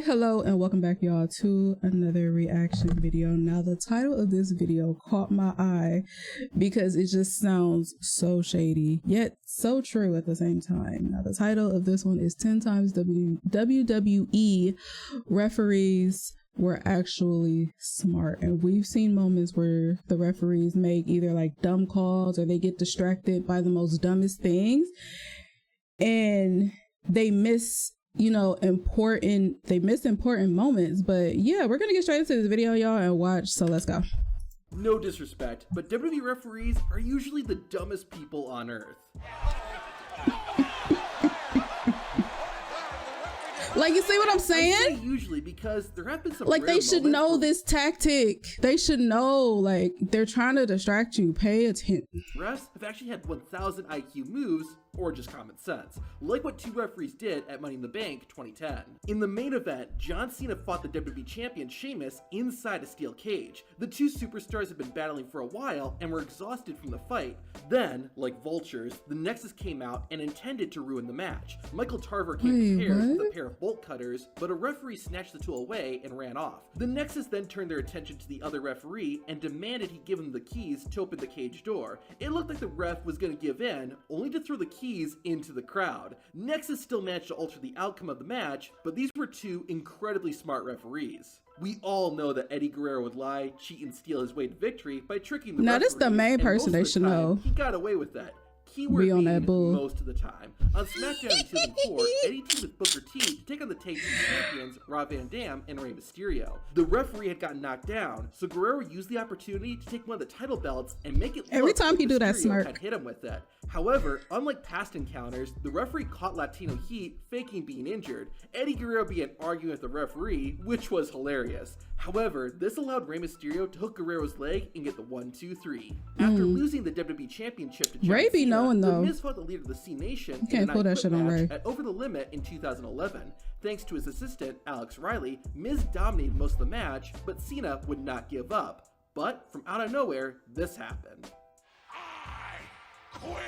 Hello and welcome back, y'all, to another reaction video. Now, the title of this video caught my eye because it just sounds so shady yet so true at the same time. Now, the title of this one is 10 times WWE referees were actually smart. And we've seen moments where the referees make either like dumb calls or they get distracted by the most dumbest things and they miss important moments. But yeah, we're gonna get straight into this video, y'all, and watch. So let's go. No disrespect, but WWE referees are usually the dumbest people on earth. Like, you see what I'm saying? I say usually because there have been some like they should know this tactic. They should know, like, they're trying to distract you. Pay attention. Refs have actually had 1,000 IQ moves, or just common sense, like what two referees did at Money in the Bank 2010. In the main event, John Cena fought the WWE champion Sheamus inside a steel cage. The two superstars had been battling for a while and were exhausted from the fight. Then, like vultures, the Nexus came out and intended to ruin the match. Michael Tarver came prepared with a pair of bolt cutters, but a referee snatched the tool away and ran off. The Nexus then turned their attention to the other referee and demanded he give them the keys to open the cage door. It looked like the ref was going to give in, only to throw the keys into the crowd. Nexus still managed to alter the outcome of the match, but these were two incredibly smart referees. We all know that Eddie Guerrero would lie, cheat, and steal his way to victory by tricking the referee. Now, this is the main person they should know. He got away with that. Keyword on that being bull most of the time. On SmackDown in season 4, Eddie teamed with Booker T to take on the tag team champions Rob Van Dam and Rey Mysterio. The referee had gotten knocked down, so Guerrero used the opportunity to take one of the title belts and make it every look time like he do that Mysterio smirk had hit him with it. However, unlike past encounters, the referee caught Latino Heat faking being injured. Eddie Guerrero began arguing with the referee, which was hilarious. However, this allowed Rey Mysterio to hook Guerrero's leg and get the 1-2-3. After losing the WWE Championship to John Ray be Cena, knowing, though. The Miz fought the leader of the C Nation you can't pull that shit on Ray. at Over the Limit in 2011. Thanks to his assistant, Alex Riley, Miz dominated most of the match, but Cena would not give up. But from out of nowhere, this happened. I quit!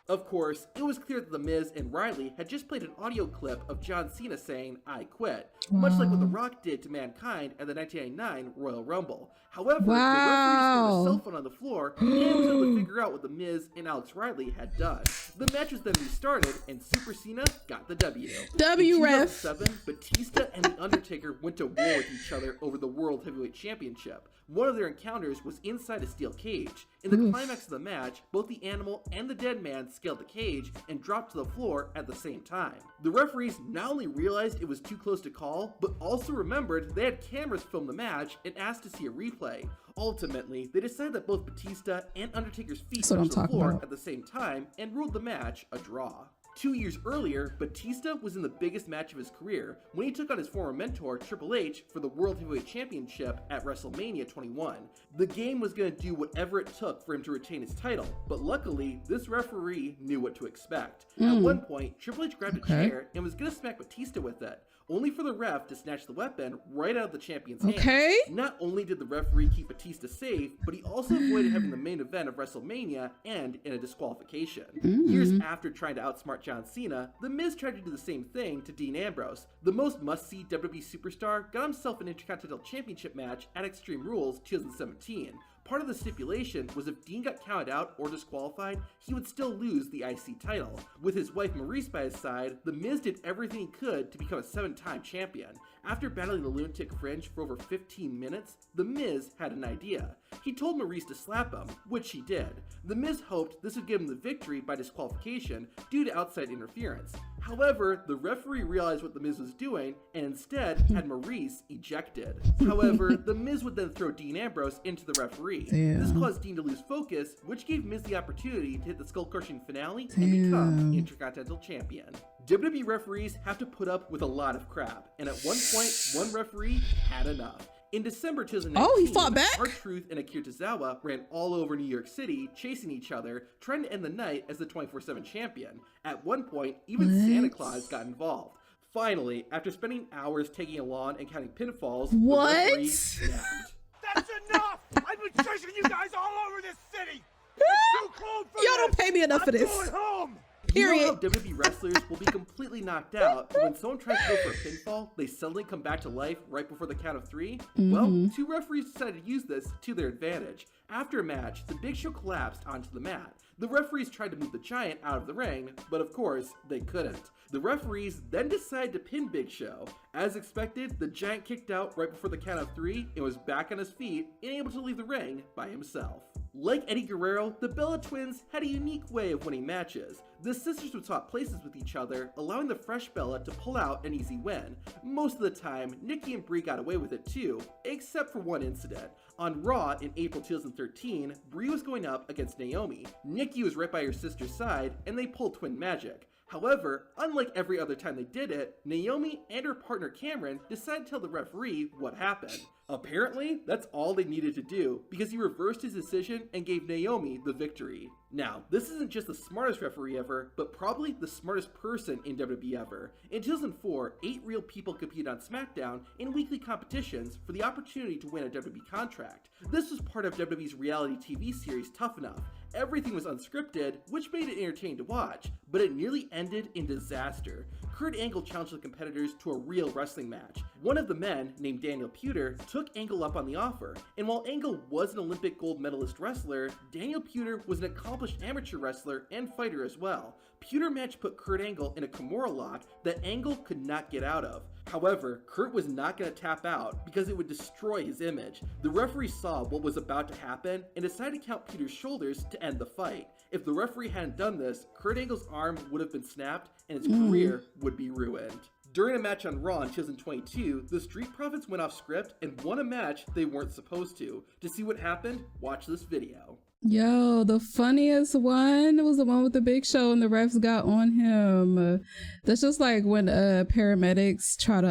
Of course, it was clear that The Miz and Riley had just played an audio clip of John Cena saying, "I quit," much like what The Rock did to Mankind at the 1999 Royal Rumble. However, the referee just put his cell phone on the floor and was able to figure out what The Miz and Alex Riley had done. The match was then restarted, and Super Cena got the W. W, ref. In 2007, Batista and The Undertaker went to war with each other over the World Heavyweight Championship. One of their encounters was inside a steel cage. In the climax of the match, both the Animal and the Dead Man scaled the cage and dropped to the floor at the same time. The referees not only realized it was too close to call, but also remembered they had cameras film the match and asked to see a replay. Ultimately, they decided that both Batista and Undertaker's feet touched the floor at the same time and ruled the match a draw. 2 years earlier, Batista was in the biggest match of his career when he took on his former mentor, Triple H, for the World Heavyweight Championship at WrestleMania 21. The game was going to do whatever it took for him to retain his title, but luckily, this referee knew what to expect. At one point, Triple H grabbed a chair and was going to smack Batista with it, only for the ref to snatch the weapon right out of the champion's hand. Not only did the referee keep Batista safe, but he also avoided having the main event of WrestleMania end in a disqualification. Years after trying to outsmart John Cena, The Miz tried to do the same thing to Dean Ambrose. The most must-see WWE superstar got himself an Intercontinental Championship match at Extreme Rules 2017. Part of the stipulation was if Dean got counted out or disqualified, he would still lose the IC title. With his wife Maurice by his side, The Miz did everything he could to become a 7-time champion. After battling the Lunatic Fringe for over 15 minutes, The Miz had an idea. He told Maurice to slap him, which he did. The Miz hoped this would give him the victory by disqualification due to outside interference. However, the referee realized what The Miz was doing and instead had Maurice ejected. However, The Miz would then throw Dean Ambrose into the referee. This caused Dean to lose focus, which gave Miz the opportunity to hit the skull-crushing finale and become Intercontinental Champion. WWE referees have to put up with a lot of crap, and at one point, one referee had enough. In December 2019, he fought back? R-Truth and Akira Tozawa ran all over New York City, chasing each other, trying to end the night as the 24/7 champion. At one point, even Santa Claus got involved. Finally, after spending hours taking a lawn and counting pinfalls, the referee snapped. That's enough! I've been chasing you guys all over this city! It's too cold for y'all don't pay me enough for this. I'm going home! Period. You know how WWE wrestlers will be completely knocked out, but when someone tries to go for a pinfall, they suddenly come back to life right before the count of 3? Well, 2 referees decided to use this to their advantage. After a match, the Big Show collapsed onto the mat. The referees tried to move the Giant out of the ring, but of course, they couldn't. The referees then decided to pin Big Show. As expected, the Giant kicked out right before the count of 3 and was back on his feet and able to leave the ring by himself. Like Eddie Guerrero, the Bella Twins had a unique way of winning matches. The sisters would swap places with each other, allowing the fresh Bella to pull out an easy win. Most of the time, Nikki and Brie got away with it too, except for one incident. On Raw in April 2013, Brie was going up against Naomi. Nikki was right by her sister's side, and they pulled twin magic. However, unlike every other time they did it, Naomi and her partner Cameron decided to tell the referee what happened. Apparently, that's all they needed to do, because he reversed his decision and gave Naomi the victory. Now, this isn't just the smartest referee ever, but probably the smartest person in WWE ever. In 2004, 8 real people competed on SmackDown in weekly competitions for the opportunity to win a WWE contract. This was part of WWE's reality TV series Tough Enough. Everything was unscripted, which made it entertaining to watch, but it nearly ended in disaster. Kurt Angle challenged the competitors to a real wrestling match. One of the men, named Daniel Puder, took Angle up on the offer, and while Angle was an Olympic gold medalist wrestler, Daniel Puder was an accomplished amateur wrestler and fighter as well. Puder match put Kurt Angle in a Kimura lock that Angle could not get out of. However, Kurt was not going to tap out because it would destroy his image. The referee saw what was about to happen and decided to count Puder's shoulders to end the fight. If the referee hadn't done this, Kurt Angle's arm would have been snapped and his career would be ruined. During a match on Raw in 2022, the Street Profits went off script and won a match they weren't supposed to. To see what happened, watch this video. Yo, the funniest one was the one with the Big Show and the refs got on him. That's just like when paramedics try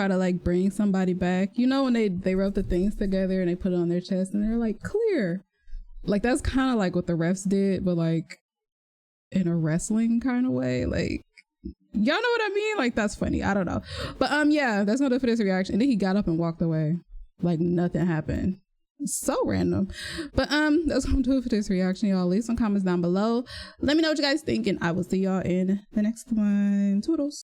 to like bring somebody back. You know, when they wrote the things together and they put it on their chest and they're like, clear. Like, that's kind of like what the refs did, but like in a wrestling kind of way. Like, y'all know what I mean? Like, that's funny. I don't know. But yeah, that's not it for this reaction. And then he got up and walked away. Like nothing happened. So random. But that's what I'm doing for this reaction, y'all. Leave some comments down below. Let me know what you guys think, and I will see y'all in the next one. Toodles.